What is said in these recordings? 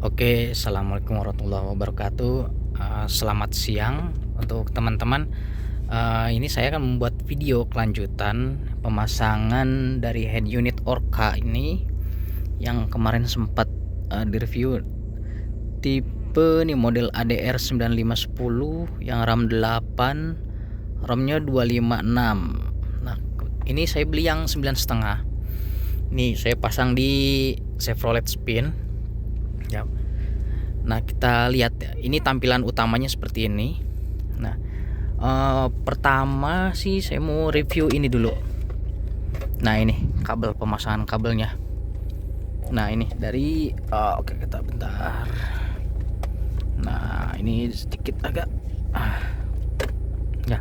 Oke, assalamualaikum warahmatullahi wabarakatuh. Selamat siang untuk teman-teman. Ini saya akan membuat video kelanjutan pemasangan dari head unit Orca ini yang kemarin sempat direview. Tipe nih model ADR 9510 yang RAM 8, ROM-nya 256. Nah, ini saya beli yang 9,5. Nih saya pasang di Chevrolet Spin. Ya. Nah, kita lihat ya. Ini tampilan utamanya seperti ini. Nah, pertama sih saya mau review ini dulu. Nah, ini kabel, pemasangan kabelnya. Nah, ini dari oke, kita bentar. Nah, ini sedikit agak ya.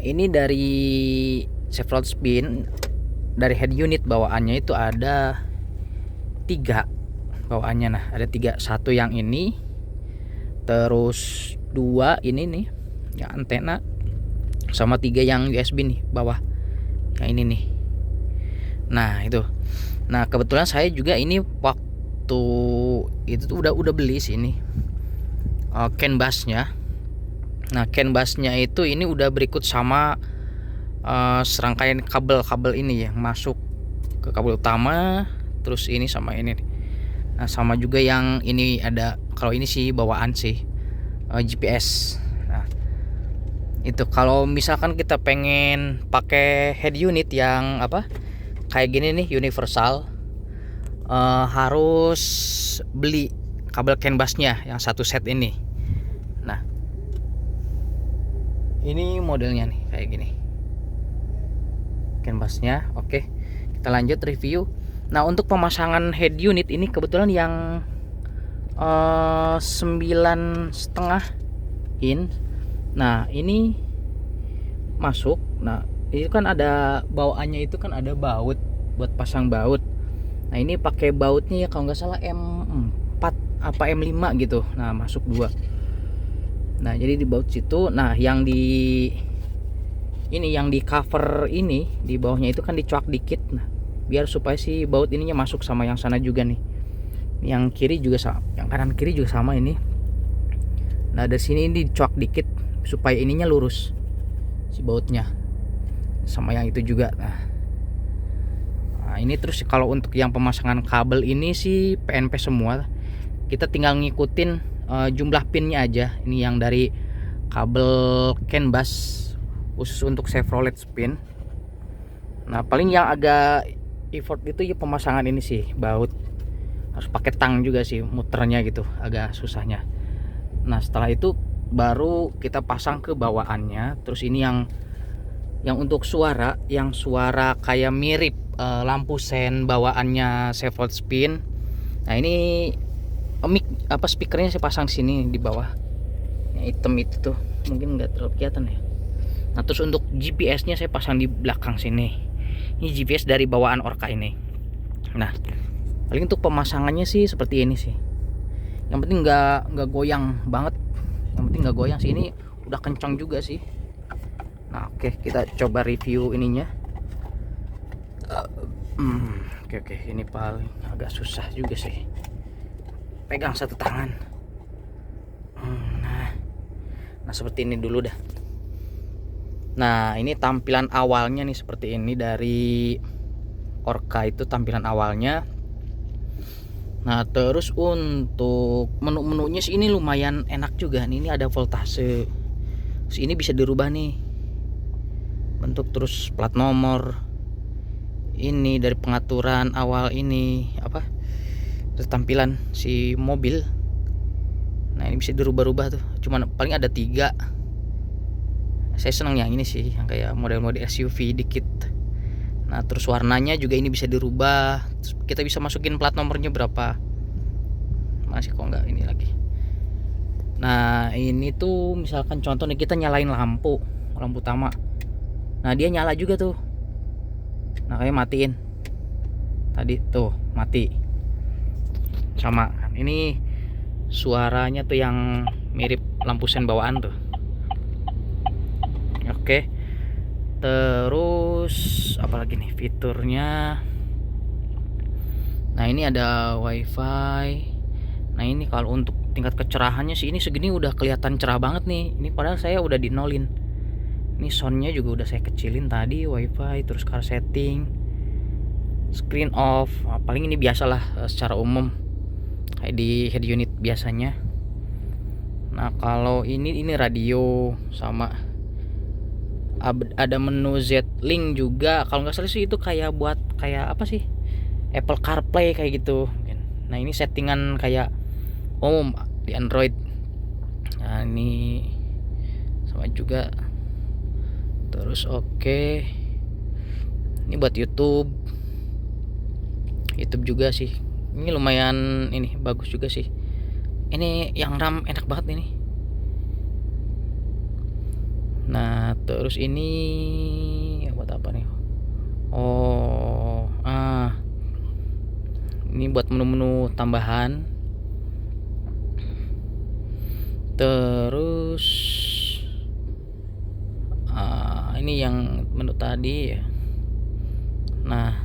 Ini dari Chevrolet Spin, dari head unit bawaannya itu ada 3 bawaannya. Nah, ada 3, satu yang ini, terus 2 ini nih ya antena, sama 3 yang USB nih bawah yang ini nih. Nah itu, nah kebetulan saya juga ini waktu itu tuh udah beli sih ini CAN busnya. Nah, CAN busnya itu ini udah berikut sama serangkaian kabel-kabel ini yang masuk ke kabel utama, terus ini sama ini nih. Nah, sama juga yang ini ada, kalau ini sih bawaan sih GPS. Nah, itu kalau misalkan kita pengen pakai head unit yang apa kayak gini nih universal, harus beli kabel CAN busnya yang satu set ini. Nah, ini modelnya nih kayak gini CAN busnya. Oke, kita lanjut review. Nah, untuk pemasangan head unit ini kebetulan yang 9,5 in. Nah, ini masuk. Nah, itu kan ada bawaannya, itu kan ada baut buat pasang baut. Nah, ini pakai bautnya ya kalau nggak salah M4 apa M5 gitu. Nah, masuk 2. Nah, jadi di baut situ. Nah, yang di cover ini di bawahnya itu kan dicuak dikit. Nah, biar supaya si baut ininya masuk sama yang sana juga nih. Yang kiri juga sama, yang kanan kiri juga sama ini. Nah, dari sini ini dicuak dikit supaya ininya lurus si bautnya sama yang itu juga. Nah, ini terus kalau untuk yang pemasangan kabel ini sih PNP semua. Kita tinggal ngikutin jumlah pinnya aja. Ini yang dari kabel CAN bus khusus untuk Chevrolet Spin. Nah, paling yang agak effort itu ya pemasangan ini sih, baut. Harus pakai tang juga sih muternya gitu, agak susahnya. Nah, setelah itu baru kita pasang ke bawaannya. Terus ini yang untuk suara, yang suara kayak mirip lampu sen bawaannya Chevrolet Spin. Nah, ini mic apa speakernya saya pasang sini di bawah. Yang hitam itu tuh mungkin nggak terlalu kelihatan ya. Nah, terus untuk GPS-nya saya pasang di belakang sini. Ini GPS dari bawaan Orca ini. Nah, paling untuk pemasangannya sih seperti ini sih. Yang penting nggak goyang banget. Yang penting nggak goyang sih. Ini udah kencang juga sih. Nah, oke, kita coba review ininya. Oke, ini paling agak susah juga sih. Pegang satu tangan. Nah, seperti ini dulu dah. Nah, ini tampilan awalnya nih seperti ini dari Orca itu tampilan awalnya. Nah, terus untuk menu-menunya sih ini lumayan enak juga nih. Ini ada voltase. Terus ini bisa dirubah nih bentuk, terus plat nomor. Ini dari pengaturan awal ini apa? Terus tampilan si mobil. Nah, ini bisa dirubah-rubah tuh. Cuman paling ada 3. Saya senang yang ini sih, yang kayak model-model SUV dikit. Nah, terus warnanya juga ini bisa dirubah. Terus kita bisa masukin plat nomornya berapa. Masih kok nggak ini lagi. Nah, ini tuh misalkan contoh nih, kita nyalain lampu utama. Nah, dia nyala juga tuh. Nah, kayak matiin. Tadi tuh mati. Sama. Ini suaranya tuh yang mirip lampu sen bawaan tuh. Oke. Terus apalagi nih fiturnya. Nah, ini ada wifi. Nah ini kalau untuk tingkat kecerahannya sih ini segini udah kelihatan cerah banget nih. Ini padahal saya udah di nolin. Ini soundnya juga udah saya kecilin tadi, wifi, terus car setting, screen off. Paling ini biasalah secara umum kayak di head unit biasanya. Nah kalau ini radio sama ada menu Z-Link juga. Kalau nggak salah sih itu kayak buat kayak apa sih, Apple CarPlay kayak gitu. Nah ini settingan kayak umum di Android. Nah ini sama juga. Terus oke. Ini buat YouTube juga sih. Ini lumayan ini bagus juga sih. Ini yang RAM enak banget ini. Nah terus ini buat apa nih? Ini buat menu-menu tambahan. Terus ini yang menu tadi ya. Nah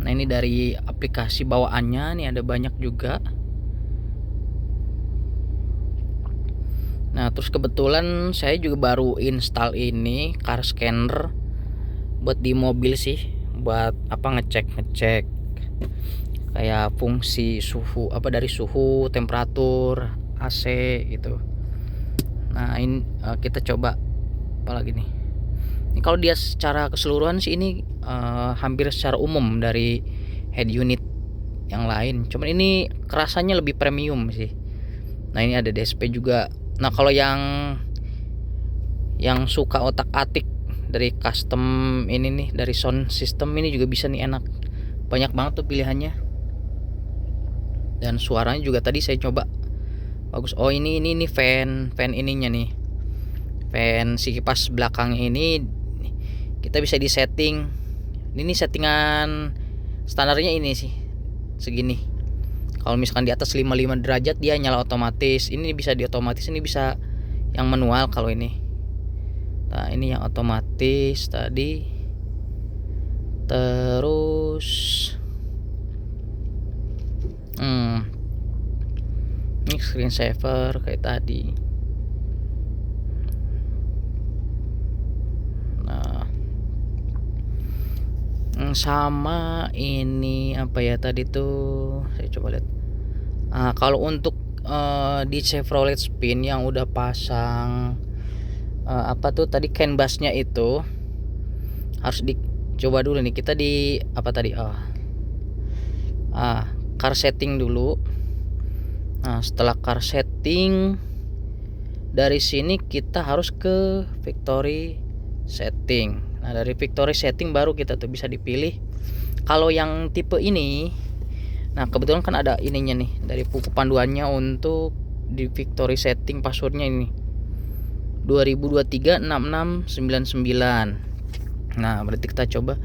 ini dari aplikasi bawaannya nih ada banyak juga. Nah terus kebetulan saya juga baru install ini car scanner buat di mobil sih, buat apa, ngecek kayak fungsi suhu, apa dari suhu, temperatur, AC gitu. Nah ini kita coba apa lagi nih. Ini kalau dia secara keseluruhan sih ini hampir secara umum dari head unit yang lain. Cuman ini kerasanya lebih premium sih. Nah ini ada DSP juga. Nah kalau yang suka otak-atik dari custom ini nih, dari sound system ini juga bisa nih, enak. Banyak banget tuh pilihannya. Dan suaranya juga tadi saya coba bagus. Oh ini fan ininya nih. Fan si kipas belakang ini kita bisa di setting. Ini settingan standarnya ini sih segini. Kalau misalkan di atas 55 derajat dia nyala otomatis. Ini bisa di otomatis, ini bisa yang manual kalau ini. Nah ini yang otomatis tadi. Terus ini screen saver kayak tadi. Nah sama ini apa ya tadi tuh, saya coba lihat. Kalau untuk di Chevrolet Spin yang udah pasang apa tuh tadi, CAN busnya itu harus dicoba dulu nih. Kita di apa tadi, car setting dulu. Nah setelah car setting, dari sini kita harus ke factory setting. Nah dari factory setting baru kita tuh bisa dipilih. Kalau yang tipe ini, nah kebetulan kan ada ininya nih dari buku panduannya untuk di factory setting, passwordnya ini 20236699. Nah berarti kita coba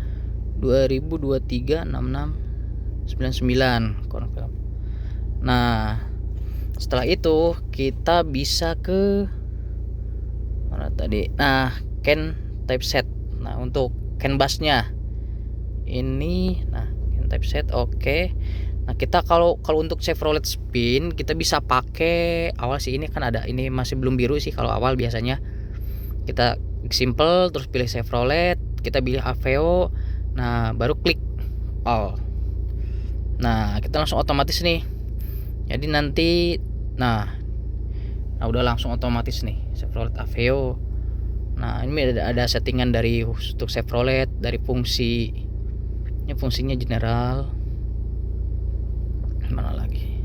20236699. Nah setelah itu kita bisa ke mana tadi, nah CAN typeset. Nah untuk CAN busnya ini, nah CAN typeset oke. Nah kita kalau untuk Chevrolet Spin kita bisa pakai awal sih, ini kan ada, ini masih belum biru sih kalau awal. Biasanya kita simple terus pilih Chevrolet, kita pilih Aveo, nah baru klik all. Nah kita langsung otomatis nih. Jadi nanti nah udah langsung otomatis nih Chevrolet Aveo. Nah ini ada settingan dari untuk Chevrolet, dari fungsi, ini fungsinya general. Mana lagi,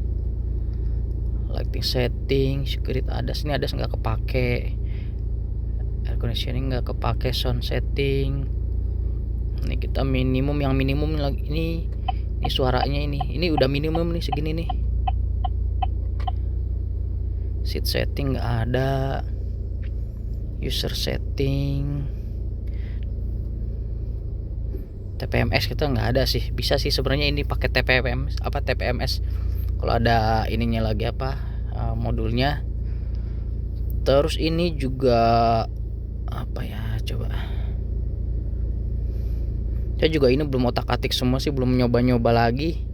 lighting setting, security ada, sini ada nggak kepake, air conditioning nggak kepake, sound setting. Ini kita minimum, yang minimum lagi ini suaranya ini udah minimum nih segini nih. Seat setting nggak ada, user setting, TPMS kita nggak ada sih. Bisa sih sebenarnya ini pakai TPMS kalau ada ininya lagi apa, modulnya. Terus ini juga apa ya, coba saya juga ini belum otak-atik semua sih, belum nyoba-nyoba lagi.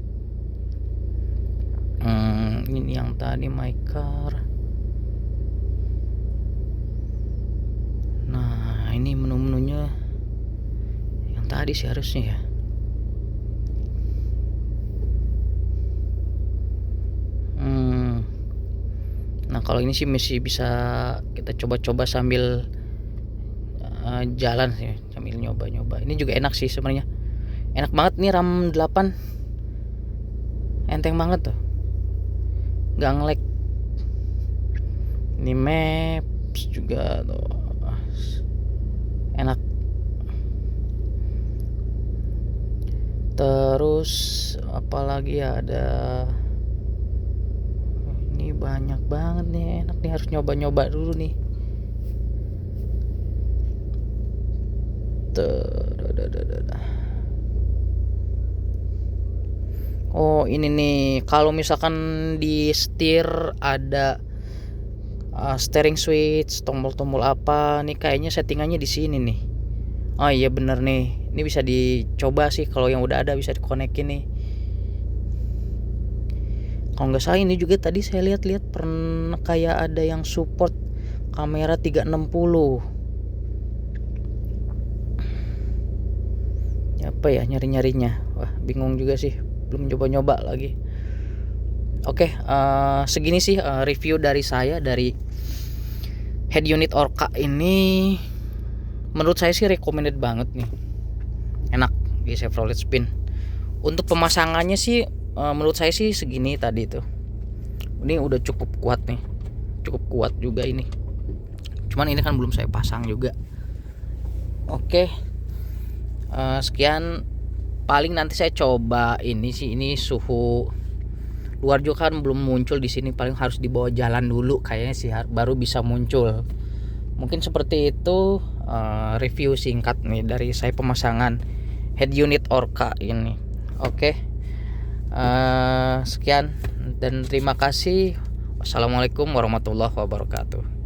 Ini yang tadi my car. Nah ini menu-menunya yang tadi sih harusnya ya. Nah kalau ini sih masih bisa kita coba-coba sambil jalan sih, sambil nyoba-nyoba. Ini juga enak sih sebenarnya, enak banget nih RAM 8, enteng banget tuh, nggak nge-lag. Ini maps juga tuh enak. Terus apalagi ya, ada ini banyak banget nih, enak nih, harus nyoba-nyoba dulu nih. Oh ini nih, kalau misalkan di setir ada steering switch, tombol-tombol apa nih, kayaknya settingannya di sini nih. Oh iya bener nih, ini bisa dicoba sih, kalau yang udah ada bisa dikonekin nih. Kalau nggak salah ini juga tadi saya lihat-lihat pernah kayak ada yang support kamera 360. Apa ya nyari-nyarinya, wah bingung juga sih, belum nyoba-nyoba lagi. Oke, segini sih review dari saya dari head unit Orca ini. Menurut saya sih recommended banget nih, enak di Chevrolet Spin. Untuk pemasangannya sih menurut saya sih segini tadi tuh, ini udah cukup kuat nih, cukup kuat juga ini. Cuman ini kan belum saya pasang juga. Oke, sekian. Paling nanti saya coba ini sih, ini suhu luar juga kan belum muncul di sini, paling harus dibawa jalan dulu kayaknya sih baru bisa muncul. Mungkin seperti itu review singkat nih dari saya pemasangan head unit Orca ini. Oke, sekian dan terima kasih. Wassalamualaikum warahmatullahi wabarakatuh.